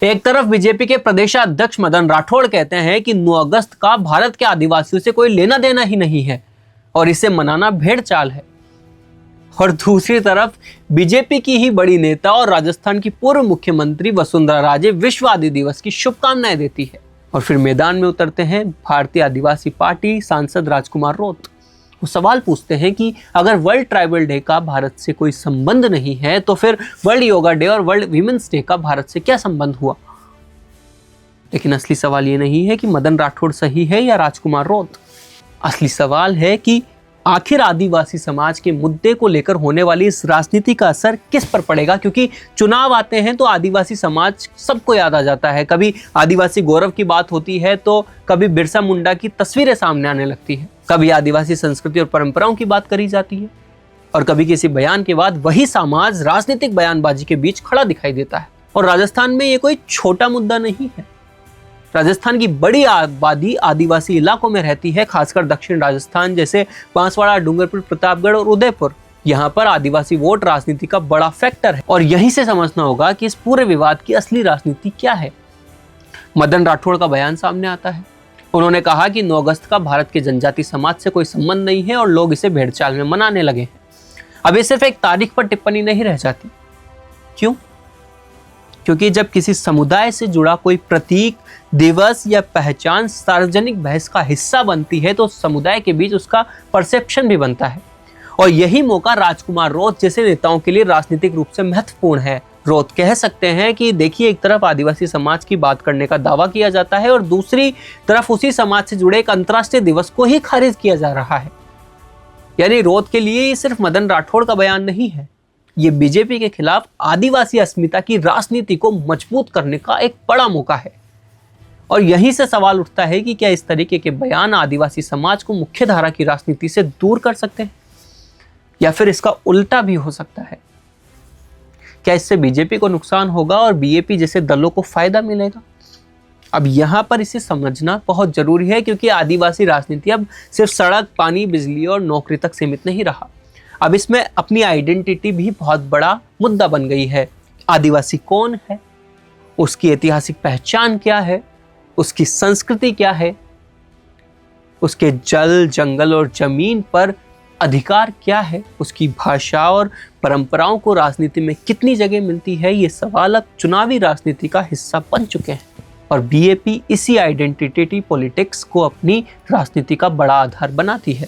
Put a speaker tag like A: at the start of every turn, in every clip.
A: एक तरफ बीजेपी के प्रदेशाध्यक्ष मदन राठौड़ कहते हैं कि 9 अगस्त का भारत के आदिवासियों से कोई लेना देना ही नहीं है और इसे मनाना भेड़ चाल है, और दूसरी तरफ बीजेपी की ही बड़ी नेता और राजस्थान की पूर्व मुख्यमंत्री वसुंधरा राजे विश्व आदि दिवस की शुभकामनाएं देती है। और फिर मैदान में उतरते हैं भारतीय आदिवासी पार्टी सांसद राजकुमार रोत। वो सवाल पूछते हैं कि अगर वर्ल्ड ट्राइबल डे का भारत से कोई संबंध नहीं है तो फिर वर्ल्ड योगा डे और वर्ल्ड वीमेंस डे का भारत से क्या संबंध हुआ। लेकिन असली सवाल ये नहीं है कि मदन राठौड़ सही है या राजकुमार रोत। असली सवाल है कि आखिर आदिवासी समाज के मुद्दे को लेकर होने वाली इस राजनीति का असर किस पर पड़ेगा, क्योंकि चुनाव आते हैं तो आदिवासी समाज सबको याद आ जाता है। कभी आदिवासी गौरव की बात होती है तो कभी बिरसा मुंडा की तस्वीरें सामने आने लगती है, कभी आदिवासी संस्कृति और परंपराओं की बात करी जाती है, और कभी किसी बयान के बाद वही समाज राजनीतिक बयानबाजी के बीच खड़ा दिखाई देता है। और राजस्थान में ये कोई छोटा मुद्दा नहीं है। राजस्थान की बड़ी आबादी आदिवासी इलाकों में रहती है, खासकर दक्षिण राजस्थान जैसे बांसवाड़ा, डूंगरपुर, प्रतापगढ़ और उदयपुर। यहाँ पर आदिवासी वोट राजनीति का बड़ा फैक्टर है और यहीं से समझना होगा कि इस पूरे विवाद की असली राजनीति क्या है। मदन राठौड़ का बयान सामने आता है। उन्होंने कहा कि 9 अगस्त का भारत के जनजाति समाज से कोई संबंध नहीं है और लोग इसे भेड़चाल में मनाने लगे हैं। अब ये सिर्फ एक तारीख पर टिप्पणी नहीं रह जाती। क्यों? क्योंकि जब किसी समुदाय से जुड़ा कोई प्रतीक, दिवस या पहचान सार्वजनिक बहस का हिस्सा बनती है तो समुदाय के बीच उसका परसेप्शन भी बनता है। और यही मौका राजकुमार रोत जैसे नेताओं के लिए राजनीतिक रूप से महत्वपूर्ण है। रोत कह सकते हैं कि देखिए, एक तरफ आदिवासी समाज की बात करने का दावा किया जाता है और दूसरी तरफ उसी समाज से जुड़े एक अंतर्राष्ट्रीय दिवस को ही खारिज किया जा रहा है। यानी रोत के लिए ये सिर्फ मदन राठौड़ का बयान नहीं है, ये बीजेपी के खिलाफ आदिवासी अस्मिता की राजनीति को मजबूत करने का एक बड़ा मौका है। और यहीं से सवाल उठता है कि क्या इस तरीके के बयान आदिवासी समाज को मुख्यधारा की राजनीति से दूर कर सकते हैं, या फिर इसका उल्टा भी हो सकता है। क्या इससे बीजेपी को नुकसान होगा और बीएपी जैसे दलों को फायदा मिलेगा? अब यहां पर इसे समझना बहुत जरूरी है, क्योंकि आदिवासी राजनीति अब सिर्फ सड़क, पानी, बिजली और नौकरी तक सीमित नहीं रहा। अब इसमें अपनी आइडेंटिटी भी बहुत बड़ा मुद्दा बन गई है। आदिवासी कौन है, उसकी ऐतिहासिक पहचान क्या है, उसकी संस्कृति क्या है, उसके जल, जंगल और जमीन पर अधिकार क्या है, उसकी भाषा और परंपराओं को राजनीति में कितनी जगह मिलती है, ये सवाल अब चुनावी राजनीति का हिस्सा बन चुके हैं। और बीएपी इसी आइडेंटिटी पॉलिटिक्स को अपनी राजनीति का बड़ा आधार बनाती है।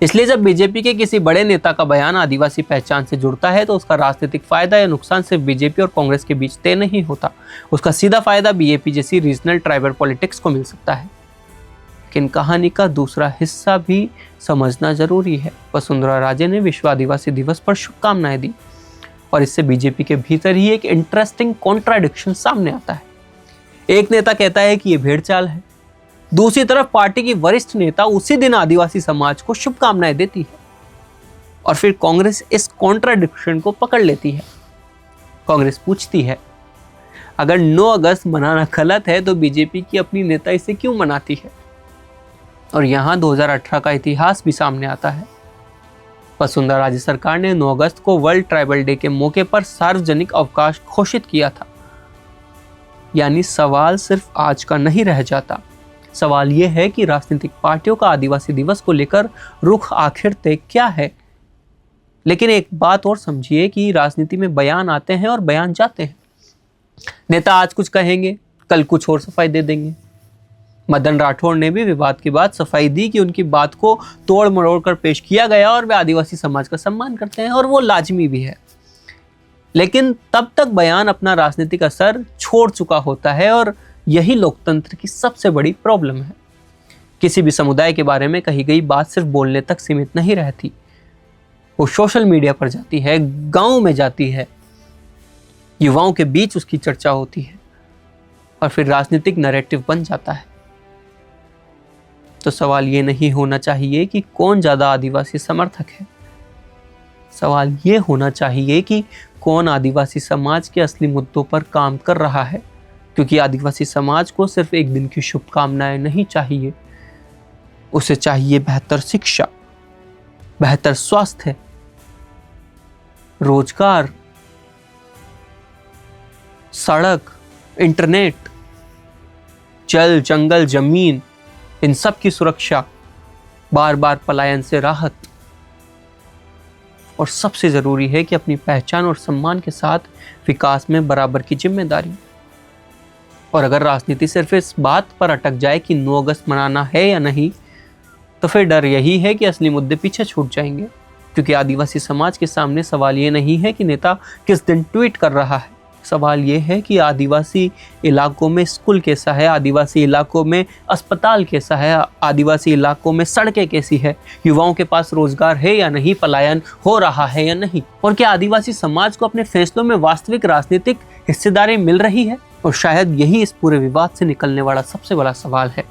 A: इसलिए जब बीजेपी के किसी बड़े नेता का बयान आदिवासी पहचान से जुड़ता है तो उसका राजनीतिक फायदा या नुकसान सिर्फ बीजेपी और कांग्रेस के बीच तय नहीं होता। उसका सीधा फायदा बीएपी जैसी रीजनल ट्राइबल पॉलिटिक्स को मिल सकता है। लेकिन कहानी का दूसरा हिस्सा भी समझना जरूरी है। वसुंधरा राजे ने विश्व आदिवासी दिवस पर शुभकामनाएं दी और इससे बीजेपी के भीतर ही एक इंटरेस्टिंग कॉन्ट्राडिक्शन सामने आता है। एक नेता कहता है कि यह भेड़चाल है, दूसरी तरफ पार्टी की वरिष्ठ नेता उसी दिन आदिवासी समाज को शुभकामनाएं देती है। और फिर कांग्रेस इस कॉन्ट्राडिक्शन को पकड़ लेती है। कांग्रेस पूछती है, अगर 9 अगस्त मनाना गलत है तो बीजेपी की अपनी नेता इसे क्यों मनाती है? और यहां 2018 का इतिहास भी सामने आता है। वसुंधरा राजे सरकार ने 9 अगस्त को वर्ल्ड ट्राइबल डे के मौके पर सार्वजनिक अवकाश घोषित किया था। यानी सवाल सिर्फ आज का नहीं रह जाता। सवाल यह है कि राजनीतिक पार्टियों का आदिवासी दिवस को लेकर रुख आखिर तय क्या है। लेकिन एक बात और समझिए कि राजनीति में बयान आते हैं और बयान जाते हैं। नेता आज कुछ कहेंगे, कल कुछ और सफाई दे देंगे। मदन राठौड़ ने भी विवाद के बाद सफाई दी कि उनकी बात को तोड़ मरोड़ कर पेश किया गया और वे आदिवासी समाज का सम्मान करते हैं और वो लाजमी भी है। लेकिन तब तक बयान अपना राजनीतिक असर छोड़ चुका होता है और यही लोकतंत्र की सबसे बड़ी प्रॉब्लम है। किसी भी समुदाय के बारे में कही गई बात सिर्फ बोलने तक सीमित नहीं रहती, वो सोशल मीडिया पर जाती है, गांव में जाती है, युवाओं के बीच उसकी चर्चा होती है और फिर राजनीतिक नैरेटिव बन जाता है। तो सवाल ये नहीं होना चाहिए कि कौन ज्यादा आदिवासी समर्थक है, सवाल ये होना चाहिए कि कौन आदिवासी समाज के असली मुद्दों पर काम कर रहा है। क्योंकि आदिवासी समाज को सिर्फ एक दिन की शुभकामनाएं नहीं चाहिए, उसे चाहिए बेहतर शिक्षा, बेहतर स्वास्थ्य, रोजगार, सड़क, इंटरनेट, जल, जंगल, जमीन, इन सब की सुरक्षा, बार बार पलायन से राहत, और सबसे जरूरी है कि अपनी पहचान और सम्मान के साथ विकास में बराबर की जिम्मेदारी। और अगर राजनीति सिर्फ इस बात पर अटक जाए कि 9 अगस्त मनाना है या नहीं, तो फिर डर यही है कि असली मुद्दे पीछे छूट जाएंगे। क्योंकि आदिवासी समाज के सामने सवाल ये नहीं है कि नेता किस दिन ट्वीट कर रहा है, सवाल ये है कि आदिवासी इलाकों में स्कूल कैसा है, आदिवासी इलाकों में अस्पताल कैसा है, आदिवासी इलाकों में सड़कें कैसी है, युवाओं के पास रोजगार है या नहीं, पलायन हो रहा है या नहीं, और क्या आदिवासी समाज को अपने फैसलों में वास्तविक राजनीतिक हिस्सेदारी मिल रही है। और शायद यही इस पूरे विवाद से निकलने वाला सबसे बड़ा सवाल है।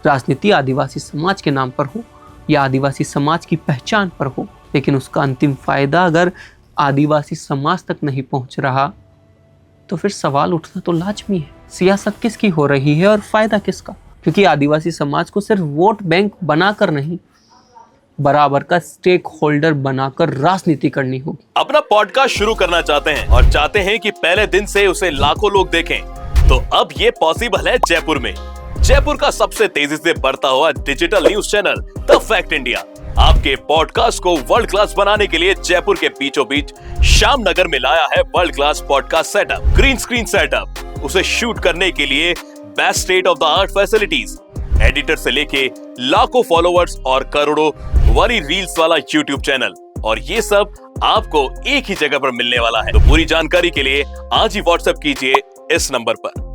A: राजनीति आदिवासी समाज के नाम पर हो या आदिवासी समाज की पहचान पर हो, लेकिन उसका अंतिम फायदा अगर आदिवासी समाज तक नहीं पहुंच रहा, तो फिर सवाल उठना तो लाजमी है, सियासत किसकी हो रही है और फायदा किसका। क्योंकि आदिवासी समाज को सिर्फ वोट बैंक बनाकर नहीं, बराबर का स्टेक होल्डर बनाकर राजनीति करनी होगी।
B: अपना पॉडकास्ट शुरू करना चाहते हैं और चाहते हैं कि पहले दिन से उसे लाखों लोग देखें, तो अब ये पॉसिबल है जयपुर में। जयपुर का सबसे तेजी से बढ़ता हुआ digital news channel the fact India आपके पॉडकास्ट को वर्ल्ड क्लास बनाने के लिए जयपुर के बीचों बीच श्याम नगर में लाया है world class podcast setup, green screen setup, उसे शूट करने के लिए best state of the art facilities, editor से लेके लाखों फॉलोवर्स और करोड़ों वाली रील्स वाला यूट्यूब चैनल, और ये सब आपको एक ही जगह पर मिलने वाला है। तो पूरी जानकारी के लिए आज ही व्हाट्सएप कीजिए इस नंबर पर।